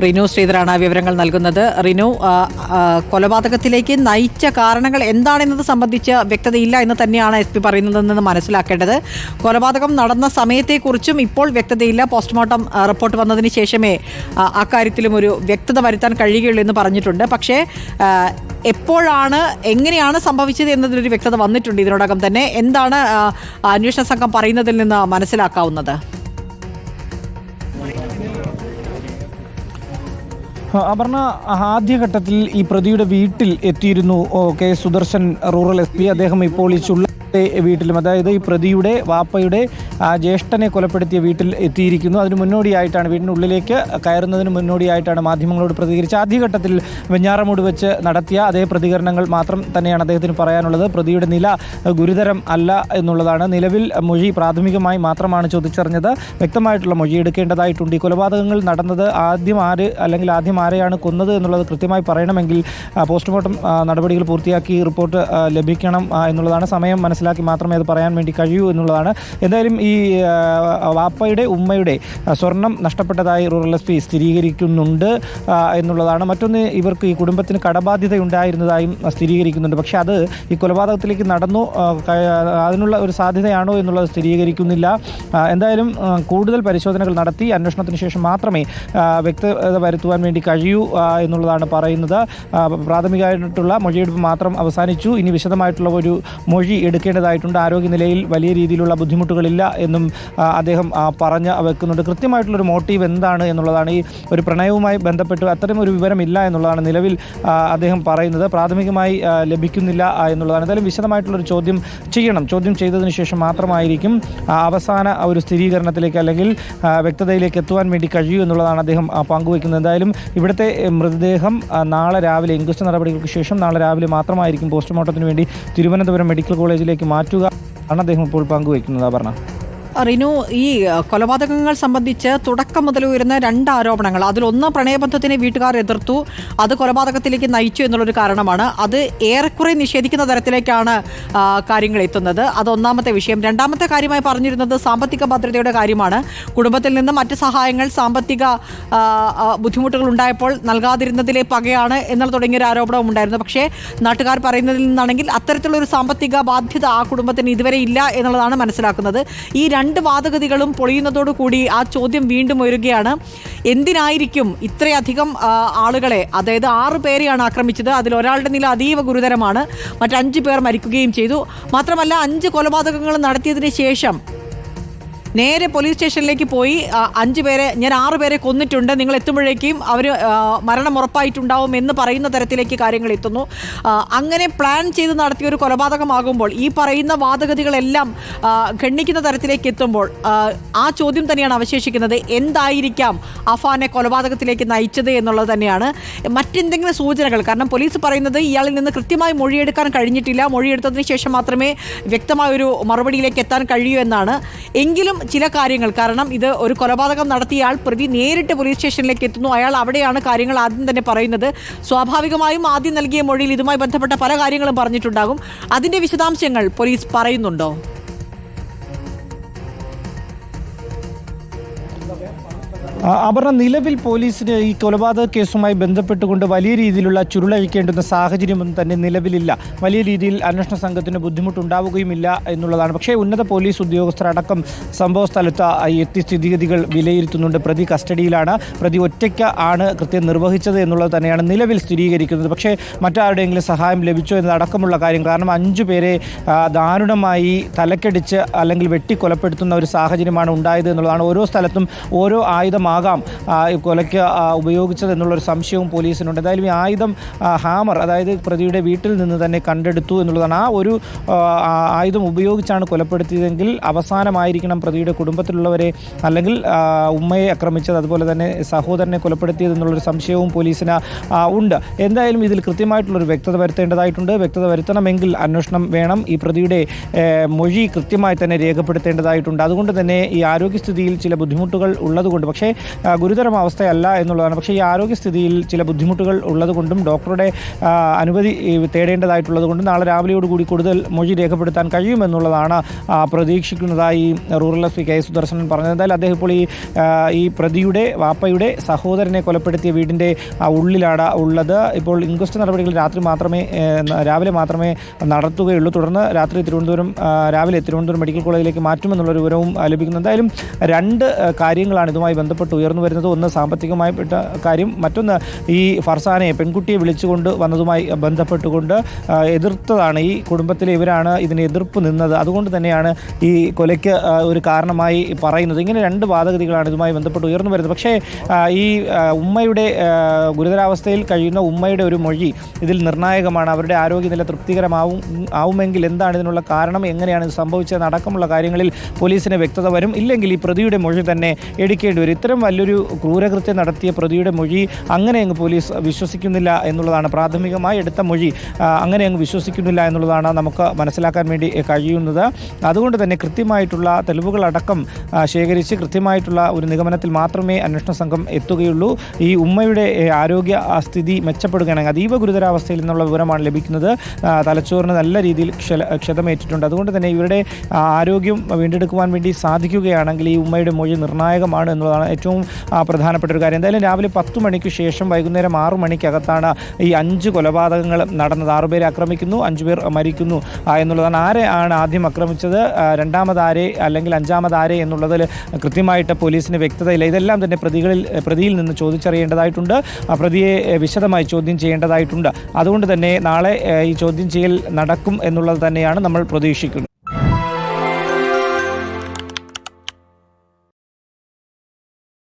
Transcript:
റിനു ശ്രീധരാണ് വിവരങ്ങൾ നൽകുന്നത്. റിനു, കൊലപാതകത്തിലേക്ക് നയിച്ച കാരണങ്ങൾ എന്താണെന്നത് സംബന്ധിച്ച് വ്യക്തതയില്ല എന്ന് തന്നെയാണ് SP പറയുന്നതെന്ന് മനസ്സിലാക്കേണ്ടത്. കൊലപാതകം നടന്ന സമയത്തെക്കുറിച്ചും ഇപ്പോൾ വ്യക്തതയില്ല. പോസ്റ്റ്മോർട്ടം റിപ്പോർട്ട് വന്നതിന് ശേഷമേ അക്കാര്യത്തിലും ഒരു വ്യക്തത വരുത്താൻ കഴിയുകയുള്ളൂ എന്ന് പറഞ്ഞിട്ടുണ്ട്. പക്ഷേ എപ്പോഴാണ്, എങ്ങനെയാണ് സംഭവിച്ചത് എന്നതിലൊരു വ്യക്തത വന്നിട്ടുണ്ട് ഇതിനോടകം തന്നെ. എന്താണ് അന്വേഷണ സംഘം പറയുന്നതിൽ നിന്ന് മനസ്സിലാക്കാവുന്നത്? അപർണ, ആദ്യഘട്ടത്തിൽ ഈ പ്രതിയുടെ വീട്ടിൽ എത്തിയിരുന്നു സുദർശൻ റൂറൽ SP. അദ്ദേഹം ഇപ്പോൾ ഈ വീട്ടിലും, അതായത് ഈ പ്രതിയുടെ വാപ്പയുടെ ജ്യേഷ്ഠനെ കൊലപ്പെടുത്തിയ വീട്ടിൽ എത്തിയിരിക്കുന്നു. അതിന് മുന്നോടിയായിട്ടാണ്, വീടിനുള്ളിലേക്ക് കയറുന്നതിന് മുന്നോടിയായിട്ടാണ് മാധ്യമങ്ങളോട് പ്രതികരിച്ച. ആദ്യഘട്ടത്തിൽ വെഞ്ഞാറമൂട് വെച്ച് നടത്തിയ അതേ പ്രതികരണങ്ങൾ മാത്രം തന്നെയാണ് അദ്ദേഹത്തിന് പറയാനുള്ളത്. പ്രതിയുടെ നില ഗുരുതരം അല്ല എന്നുള്ളതാണ്. നിലവിൽ മൊഴി പ്രാഥമികമായി മാത്രമാണ് ചോദിച്ചറിഞ്ഞത്. വ്യക്തമായിട്ടുള്ള മൊഴി എടുക്കേണ്ടതായിട്ടുണ്ട്. ഈ കൊലപാതകങ്ങൾ നടന്നത് ആദ്യം ആരെയാണ് കൊന്നത് എന്നുള്ളത് കൃത്യമായി പറയണമെങ്കിൽ പോസ്റ്റ്മോർട്ടം നടപടികൾ പൂർത്തിയാക്കി റിപ്പോർട്ട് ലഭിക്കണം എന്നുള്ളതാണ്. സമയം മനസ്സിലാക്കി മാത്രമേ അത് പറയാൻ വേണ്ടി കഴിയൂ എന്നുള്ളതാണ്. എന്തായാലും ഈ വാപ്പയുടെ ഉമ്മയുടെ സ്വർണം നഷ്ടപ്പെട്ടതായി റൂറൽ SP സ്ഥിരീകരിക്കുന്നുണ്ട് എന്നുള്ളതാണ്. മറ്റൊന്ന്, ഇവർക്ക് ഈ കുടുംബത്തിന് കടബാധ്യത ഉണ്ടായിരുന്നതായും സ്ഥിരീകരിക്കുന്നുണ്ട്. പക്ഷേ അത് ഈ കൊലപാതകത്തിലേക്ക് നടന്നു അതിനുള്ള ഒരു സാധ്യതയാണോ എന്നുള്ളത് സ്ഥിരീകരിക്കുന്നില്ല. എന്തായാലും കൂടുതൽ പരിശോധനകൾ നടത്തി അന്വേഷണത്തിന് ശേഷം മാത്രമേ വ്യക്തത വരുത്തുവാൻ വേണ്ടി കഴിയൂ എന്നുള്ളതാണ് പറയുന്നത്. പ്രാഥമികമായിട്ടുള്ള മൊഴിയെടുപ്പ് മാത്രം അവസാനിച്ചു. ഇനി വിശദമായിട്ടുള്ള ഒരു മൊഴി എടുക്കേണ്ടതായിട്ടുണ്ട്. ആരോഗ്യനിലയിൽ വലിയ രീതിയിലുള്ള ബുദ്ധിമുട്ടുകളില്ല എന്നും അദ്ദേഹം പറഞ്ഞു വെക്കുന്നുണ്ട്. കൃത്യമായിട്ടുള്ളൊരു മോട്ടീവ് എന്താണ് എന്നുള്ളതാണ്. ഈ ഒരു പ്രണയവുമായി ബന്ധപ്പെട്ട് അത്തരം ഒരു വിവരമില്ല എന്നുള്ളതാണ് നിലവിൽ അദ്ദേഹം പറയുന്നത്. പ്രാഥമികമായി ലഭിക്കുന്നില്ല എന്നുള്ളതാണ്. എന്തായാലും വിശദമായിട്ടുള്ളൊരു ചോദ്യം ചെയ്യണം. ചോദ്യം ചെയ്തതിന് ശേഷം മാത്രമായിരിക്കും അവസാന ഒരു സ്ഥിരീകരണത്തിലേക്ക് അല്ലെങ്കിൽ വ്യക്തതയിലേക്ക് എത്തുവാൻ വേണ്ടി കഴിയൂ എന്നുള്ളതാണ് അദ്ദേഹം പങ്കുവയ്ക്കുന്നത്. എന്തായാലും ഇവിടുത്തെ മൃതദേഹം നാളെ രാവിലെ, ഇൻക്വസ്റ്റ് നടപടികൾക്ക് ശേഷം നാളെ രാവിലെ മാത്രമായിരിക്കും പോസ്റ്റ്മോർട്ടത്തിന് വേണ്ടി തിരുവനന്തപുരം മെഡിക്കൽ കോളേജിലേക്ക് മാറ്റുക ആണ് അദ്ദേഹം ഇപ്പോൾ പങ്കുവയ്ക്കുന്നത്. പറഞ്ഞ റിനു, ഈ കൊലപാതകങ്ങൾ സംബന്ധിച്ച് തുടക്കം മുതൽ ഉയരുന്ന 2 ആരോപണങ്ങൾ, അതിലൊന്ന് പ്രണയബന്ധത്തിനെ വീട്ടുകാർ എതിർത്തു, അത് കൊലപാതകത്തിലേക്ക് നയിച്ചു എന്നുള്ളൊരു കാരണമാണ്. അത് ഏറെക്കുറെ നിഷേധിക്കുന്ന തരത്തിലേക്കാണ് കാര്യങ്ങൾ എത്തുന്നത്. അതൊന്നാമത്തെ വിഷയം. രണ്ടാമത്തെ കാര്യമായി പറഞ്ഞിരുന്നത് സാമ്പത്തിക ഭദ്രതയുടെ കാര്യമാണ്. കുടുംബത്തിൽ നിന്ന് മറ്റ് സഹായങ്ങൾ, സാമ്പത്തിക ബുദ്ധിമുട്ടുകൾ ഉണ്ടായപ്പോൾ നൽകാതിരുന്നതിലെ പകയാണ് എന്നുള്ള തുടങ്ങിയൊരു ആരോപണവും ഉണ്ടായിരുന്നു. പക്ഷേ നാട്ടുകാർ പറയുന്നതിൽ നിന്നാണെങ്കിൽ അത്തരത്തിലുള്ളൊരു സാമ്പത്തിക ബാധ്യത ആ കുടുംബത്തിന് ഇതുവരെ ഇല്ല എന്നുള്ളതാണ് മനസ്സിലാക്കുന്നത്. ഈ 2 വാദഗതികളും പൊളിയുന്നതോടുകൂടി ആ ചോദ്യം വീണ്ടും ഉയരുകയാണ്. എന്തിനായിരിക്കും ഇത്രയധികം ആളുകളെ, അതായത് 6 പേരെയാണ് ആക്രമിച്ചത്. അതിലൊരാളുടെ നില അതീവ ഗുരുതരമാണ്. മറ്റ് 5 പേർ മരിക്കുകയും ചെയ്തു. മാത്രമല്ല 5 കൊലപാതകങ്ങൾ നടത്തിയതിന് ശേഷം നേരെ പോലീസ് സ്റ്റേഷനിലേക്ക് പോയി 5 പേരെ, ഞാൻ 6 പേരെ കൊന്നിട്ടുണ്ട്, നിങ്ങൾ എത്തുമ്പോഴേക്കും അവർ മരണം ഉറപ്പായിട്ടുണ്ടാവും എന്ന് പറയുന്ന തരത്തിലേക്ക് കാര്യങ്ങൾ എത്തുന്നു. അങ്ങനെ പ്ലാൻ ചെയ്ത് നടത്തിയ ഒരു കൊലപാതകമാകുമ്പോൾ ഈ പറയുന്ന വാദഗതികളെല്ലാം ഖണ്ഡിക്കുന്ന തരത്തിലേക്ക് എത്തുമ്പോൾ ആ ചോദ്യം തന്നെയാണ് അവശേഷിക്കുന്നത്. എന്തായിരിക്കാം അഫാനെ കൊലപാതകത്തിലേക്ക് നയിച്ചത് എന്നുള്ളത് തന്നെയാണ്. മറ്റെന്തെങ്കിലും സൂചനകൾ, കാരണം പോലീസ് പറയുന്നത് ഇയാളിൽ നിന്ന് കൃത്യമായി മൊഴിയെടുക്കാൻ കഴിഞ്ഞിട്ടില്ല, മൊഴിയെടുത്തതിന് ശേഷം മാത്രമേ വ്യക്തമായൊരു മറുപടിയിലേക്ക് എത്താൻ കഴിയൂ എന്നാണ്. എങ്കിലും ചില കാര്യങ്ങൾ, കാരണം ഇത് ഒരു കൊലപാതകം നടത്തിയ പ്രതി നേരിട്ട് പോലീസ് സ്റ്റേഷനിലേക്ക് എത്തുന്നു, അയാൾ അവിടെയാണ് കാര്യങ്ങൾ ആദ്യം തന്നെ പറയുന്നത്. സ്വാഭാവികമായും ആദ്യം നൽകിയ മൊഴിയിൽ ഇതുമായി ബന്ധപ്പെട്ട പല കാര്യങ്ങളും പറഞ്ഞിട്ടുണ്ടാകും. അതിന്റെ വിശദാംശങ്ങൾ പോലീസ് പറയുന്നുണ്ടോ? അപർണ, നിലവിൽ പോലീസിന് ഈ കൊലപാതക കേസുമായി ബന്ധപ്പെട്ടുകൊണ്ട് വലിയ രീതിയിലുള്ള ചുരുളഴിക്കേണ്ടുന്ന സാഹചര്യമൊന്നും തന്നെ നിലവിലില്ല. വലിയ രീതിയിൽ അന്വേഷണ സംഘത്തിന് ബുദ്ധിമുട്ടുണ്ടാവുകയുമില്ല എന്നുള്ളതാണ്. പക്ഷേ ഉന്നത പോലീസ് ഉദ്യോഗസ്ഥരടക്കം സംഭവ സ്ഥലത്ത് എത്തി സ്ഥിതിഗതികൾ വിലയിരുത്തുന്നുണ്ട്. പ്രതി കസ്റ്റഡിയിലാണ്. പ്രതി ഒറ്റയ്ക്ക് ആണ് കൃത്യം നിർവഹിച്ചത് എന്നുള്ളത് തന്നെയാണ് നിലവിൽ സ്ഥിരീകരിക്കുന്നത്. പക്ഷേ മറ്റാരുടെയെങ്കിലും സഹായം ലഭിച്ചോ എന്നതടക്കമുള്ള കാര്യം, കാരണം 5 പേരെ ദാരുണമായി തലക്കടിച്ച് അല്ലെങ്കിൽ വെട്ടിക്കൊലപ്പെടുത്തുന്ന ഒരു സാഹചര്യമാണ് ഉണ്ടായത് എന്നുള്ളതാണ്. ഓരോ സ്ഥലത്തും ഓരോ ആയുധമാകാം കൊലയ്ക്ക് ഉപയോഗിച്ചത് എന്നുള്ളൊരു സംശയവും പോലീസിനുണ്ട്. എന്തായാലും ഈ ആയുധം ഹാമർ, അതായത് പ്രതിയുടെ വീട്ടിൽ നിന്ന് തന്നെ കണ്ടെടുത്തു എന്നുള്ളതാണ്. ആ ഒരു ആയുധം ഉപയോഗിച്ചാണ് കൊലപ്പെടുത്തിയതെങ്കിൽ അവസാനമായിരിക്കണം പ്രതിയുടെ കുടുംബത്തിലുള്ളവരെ അല്ലെങ്കിൽ ഉമ്മയെ ആക്രമിച്ചത്, അതുപോലെ തന്നെ സഹോദരനെ കൊലപ്പെടുത്തിയത് എന്നുള്ളൊരു സംശയവും പോലീസിന് ഉണ്ട്. എന്തായാലും ഇതിൽ കൃത്യമായിട്ടുള്ളൊരു വ്യക്തത വരുത്തേണ്ടതായിട്ടുണ്ട്. വ്യക്തത വരുത്തണമെങ്കിൽ അന്വേഷണം വേണം. ഈ പ്രതിയുടെ മൊഴി കൃത്യമായി തന്നെ രേഖപ്പെടുത്തേണ്ടതായിട്ടുണ്ട്. അതുകൊണ്ട് തന്നെ ഈ ആരോഗ്യസ്ഥിതിയിൽ ചില ബുദ്ധിമുട്ടുകൾ ഉള്ളതുകൊണ്ട്, പക്ഷേ ഗുരുതരമാവസ്ഥയല്ല എന്നുള്ളതാണ്. പക്ഷേ ഈ ആരോഗ്യസ്ഥിതിയിൽ ചില ബുദ്ധിമുട്ടുകൾ ഉള്ളതുകൊണ്ടും ഡോക്ടറുടെ അനുമതി തേടേണ്ടതായിട്ടുള്ളത് കൊണ്ടും നാളെ രാവിലെയോടുകൂടി കൂടുതൽ മൊഴി രേഖപ്പെടുത്താൻ കഴിയുമെന്നുള്ളതാണ് പ്രതീക്ഷിക്കുന്നതായി rural S P K Sudarshanan പറഞ്ഞത്. എന്തായാലും അദ്ദേഹം ഇപ്പോൾ ഈ പ്രതിയുടെ വാപ്പയുടെ സഹോദരനെ കൊലപ്പെടുത്തിയ വീടിൻ്റെ ഉള്ളിലാണ് ഉള്ളത്. ഇപ്പോൾ ഇൻക്വസ്റ്റ് നടപടികൾ രാവിലെ മാത്രമേ നടത്തുകയുള്ളൂ. തുടർന്ന് രാവിലെ തിരുവനന്തപുരം മെഡിക്കൽ കോളേജിലേക്ക് മാറ്റുമെന്നുള്ളൊരു വിവരവും ലഭിക്കുന്നു. എന്തായാലും രണ്ട് കാര്യങ്ങളാണ് ഇതുമായി ബന്ധപ്പെട്ട് ഉയർന്നു വരുന്നത്. ഒന്ന് സാമ്പത്തികമായിപ്പെട്ട കാര്യം, മറ്റൊന്ന് ഈ ഫർസാനെ പെൺകുട്ടിയെ വിളിച്ചുകൊണ്ട് വന്നതുമായി ബന്ധപ്പെട്ടുകൊണ്ട് എതിർത്തതാണ്. ഈ കുടുംബത്തിലെ ഇവരാണ് ഇതിന് എതിർപ്പ് നിന്നത്. അതുകൊണ്ട് തന്നെയാണ് ഈ കൊലയ്ക്ക് ഒരു കാരണമായി പറയുന്നത്. ഇങ്ങനെ രണ്ട് വാദഗതികളാണ് ഇതുമായി ബന്ധപ്പെട്ട് ഉയർന്നു വരുന്നത്. പക്ഷേ ഈ ഉമ്മയുടെ ഗുരുതരാവസ്ഥയിൽ കഴിയുന്ന ഉമ്മയുടെ ഒരു മൊഴി ഇതിൽ നിർണായകമാണ്. അവരുടെ ആരോഗ്യനില ആവുമെങ്കിൽ എന്താണ് ഇതിനുള്ള കാരണം, എങ്ങനെയാണ് ഇത് സംഭവിച്ചത് അടക്കമുള്ള കാര്യങ്ങളിൽ പോലീസിന് വ്യക്തത വരും. ഇല്ലെങ്കിൽ ഈ പ്രതിയുടെ മൊഴി തന്നെ എടുക്കേണ്ടി വരും. ഇത്തരം വലിയൊരു ക്രൂരകൃത്യം നടത്തിയ പ്രതിയുടെ മൊഴി അങ്ങനെ അങ്ങ് പോലീസ് വിശ്വസിക്കുന്നില്ല എന്നുള്ളതാണ്. പ്രാഥമികമായി എടുത്ത മൊഴി അങ്ങനെ അങ്ങ് വിശ്വസിക്കുന്നില്ല എന്നുള്ളതാണ് നമുക്ക് മനസ്സിലാക്കാൻ വേണ്ടി കഴിയുന്നത്. അതുകൊണ്ട് തന്നെ കൃത്യമായിട്ടുള്ള തെളിവുകളടക്കം ശേഖരിച്ച് കൃത്യമായിട്ടുള്ള ഒരു നിഗമനത്തിൽ മാത്രമേ അന്വേഷണ സംഘം എത്തുകയുള്ളൂ. ഈ ഉമ്മയുടെ ആരോഗ്യ സ്ഥിതി മെച്ചപ്പെടുകയാണെങ്കിൽ, അതീവ ഗുരുതരാവസ്ഥയിൽ നിന്നുള്ള വിവരമാണ് ലഭിക്കുന്നത്. തലച്ചോറിന് നല്ല രീതിയിൽ ക്ഷതമേറ്റിട്ടുണ്ട്. അതുകൊണ്ട് തന്നെ ഇവരുടെ ആരോഗ്യം വീണ്ടെടുക്കുവാൻ വേണ്ടി സാധിക്കുകയാണെങ്കിൽ ഈ ഉമ്മയുടെ മൊഴി നിർണായകമാണ് എന്നുള്ളതാണ് ഏറ്റവും പ്രധാനപ്പെട്ട ഒരു കാര്യം. എന്തായാലും രാവിലെ 10 മണിക്ക് ശേഷം വൈകുന്നേരം 6 മണിക്കകത്താണ് ഈ 5 കൊലപാതകങ്ങൾ നടന്നത്. 6 പേരെ ആക്രമിക്കുന്നു, 5 പേർ മരിക്കുന്നു എന്നുള്ളതാണ്. ആരെ ആണ് ആദ്യം ആക്രമിച്ചത്, രണ്ടാമതാരെ അല്ലെങ്കിൽ അഞ്ചാമതാരെ എന്നുള്ളതിൽ കൃത്യമായിട്ട് പോലീസിന് വ്യക്തതയില്ല. ഇതെല്ലാം തന്നെ പ്രതിയിൽ നിന്ന് ചോദിച്ചറിയേണ്ടതായിട്ടുണ്ട്. പ്രതിയെ വിശദമായി ചോദ്യം ചെയ്യേണ്ടതായിട്ടുണ്ട്. അതുകൊണ്ട് തന്നെ നാളെ ഈ ചോദ്യം ചെയ്യൽ നടക്കും എന്നുള്ളത് തന്നെയാണ് നമ്മൾ പ്രതീക്ഷിക്കുന്നത്.